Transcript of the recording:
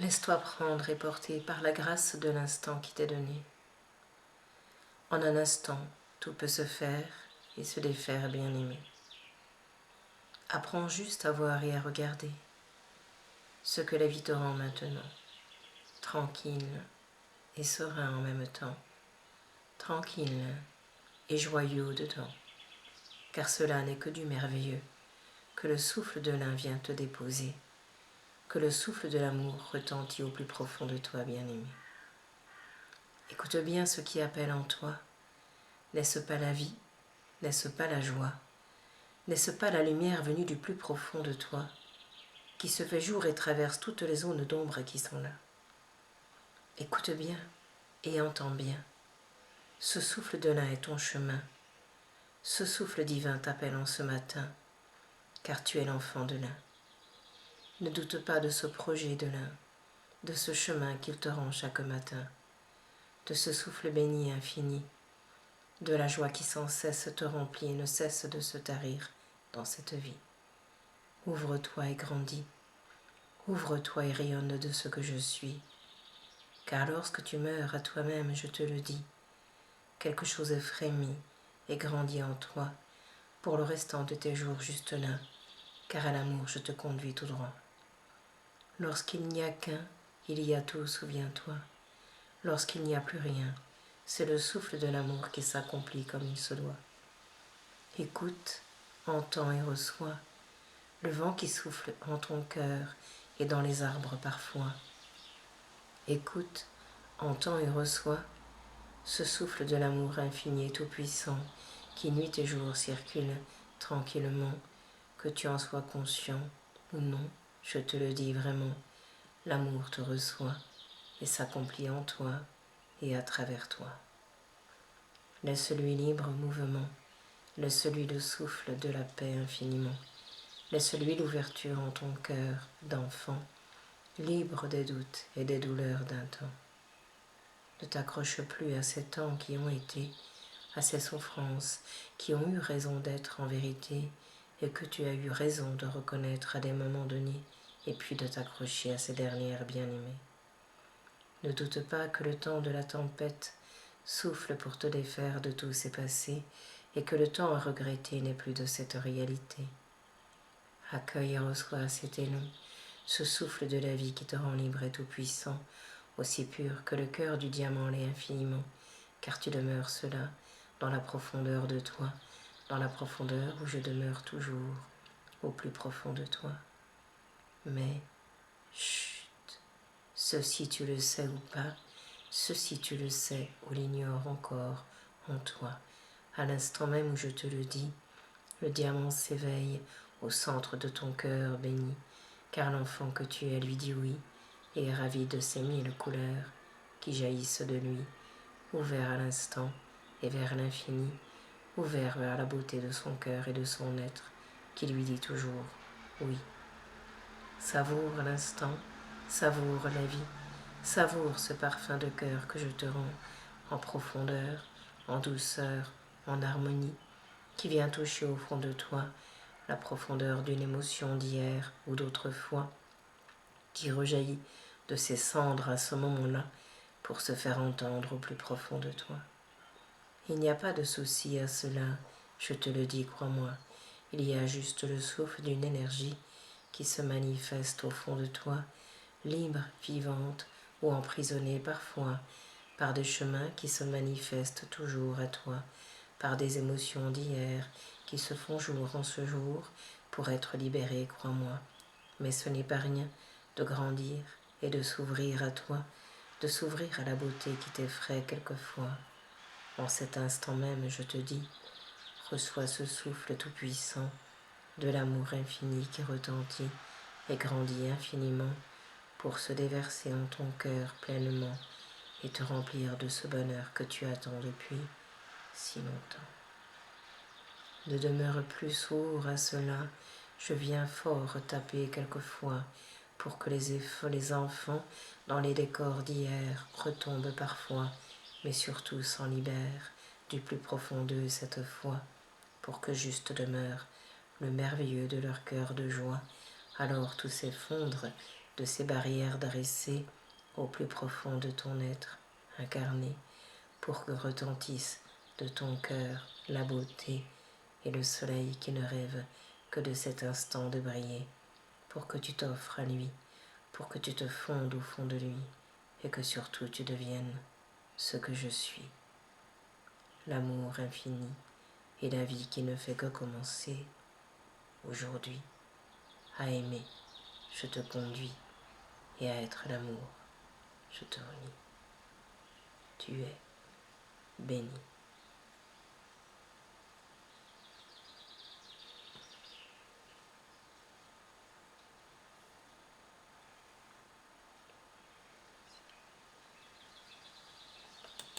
Laisse-toi prendre et porter par la grâce de l'instant qui t'est donné. En un instant, tout peut se faire et se défaire, bien-aimé. Apprends juste à voir et à regarder ce que la vie te rend maintenant, tranquille et serein en même temps, tranquille et joyeux au-dedans, car cela n'est que du merveilleux, que le souffle de l'un vient te déposer, que le souffle de l'amour retentit au plus profond de toi, bien-aimé. Écoute bien ce qui appelle en toi. N'est-ce pas la vie? N'est-ce pas la joie? N'est-ce pas la lumière venue du plus profond de toi, qui se fait jour et traverse toutes les zones d'ombre qui sont là? Écoute bien et entends bien. Ce souffle de l'un est ton chemin. Ce souffle divin t'appelle en ce matin, car tu es l'enfant de l'un. Ne doute pas de ce projet de l'un, de ce chemin qu'il te rend chaque matin, de ce souffle béni et infini, de la joie qui sans cesse te remplit et ne cesse de se tarir dans cette vie. Ouvre-toi et grandis, ouvre-toi et rayonne de ce que je suis, car lorsque tu meurs à toi-même, je te le dis, quelque chose frémit et grandit en toi pour le restant de tes jours juste là, car à l'amour je te conduis tout droit. Lorsqu'il n'y a qu'un, il y a tout, souviens-toi. Lorsqu'il n'y a plus rien, c'est le souffle de l'amour qui s'accomplit comme il se doit. Écoute, entends et reçois le vent qui souffle en ton cœur et dans les arbres parfois. Écoute, entends et reçois ce souffle de l'amour infini et tout-puissant qui nuit et jour circule tranquillement, que tu en sois conscient ou non, je te le dis vraiment, l'amour te reçoit et s'accomplit en toi et à travers toi. Laisse-lui libre mouvement, laisse-lui le souffle de la paix infiniment, laisse-lui l'ouverture en ton cœur d'enfant, libre des doutes et des douleurs d'un temps. Ne t'accroche plus à ces temps qui ont été, à ces souffrances qui ont eu raison d'être en vérité et que tu as eu raison de reconnaître à des moments donnés et puis de t'accrocher à ces dernières bien-aimées. Ne doute pas que le temps de la tempête souffle pour te défaire de tous ces passés et que le temps à regretter n'est plus de cette réalité. Accueille et reçois cet élan, ce souffle de la vie qui te rend libre et tout-puissant, aussi pur que le cœur du diamant l'est infiniment, car tu demeures cela dans la profondeur de toi, dans la profondeur où je demeure toujours, au plus profond de toi. Mais, chut, ceci tu le sais ou pas, ceci tu le sais ou l'ignores encore en toi. À l'instant même où je te le dis, le diamant s'éveille au centre de ton cœur béni, car l'enfant que tu es lui dit oui, et est ravi de ces 1000 couleurs qui jaillissent de lui, ouvert à l'instant et vers l'infini, ouvert vers la beauté de son cœur et de son être, qui lui dit toujours oui. Savoure l'instant, savoure la vie, savoure ce parfum de cœur que je te rends en profondeur, en douceur, en harmonie, qui vient toucher au fond de toi la profondeur d'une émotion d'hier ou d'autrefois, qui rejaillit de ses cendres à ce moment-là pour se faire entendre au plus profond de toi. Il n'y a pas de souci à cela, je te le dis, crois-moi. Il y a juste le souffle d'une énergie qui se manifeste au fond de toi, libre, vivante ou emprisonnée parfois par des chemins qui se manifestent toujours à toi, par des émotions d'hier qui se font jour en ce jour pour être libérées, crois-moi. Mais ce n'est pas rien de grandir et de s'ouvrir à toi, de s'ouvrir à la beauté qui t'effraie quelquefois. En cet instant même, je te dis, reçois ce souffle tout-puissant de l'amour infini qui retentit et grandit infiniment pour se déverser en ton cœur pleinement et te remplir de ce bonheur que tu attends depuis si longtemps. Ne demeure plus sourd à cela, je viens fort taper quelquefois pour que les enfants dans les décors d'hier retombent parfois, mais surtout s'en libèrent du plus profond d'eux cette fois, pour que juste demeure le merveilleux de leur cœur de joie. Alors tout s'effondre de ces barrières dressées au plus profond de ton être incarné, pour que retentisse de ton cœur la beauté et le soleil qui ne rêve que de cet instant de briller, pour que tu t'offres à lui, pour que tu te fondes au fond de lui, et que surtout tu deviennes ce que je suis. L'amour infini et la vie qui ne fait que commencer aujourd'hui. À aimer, je te conduis, et à être l'amour, je te relie. Tu es béni.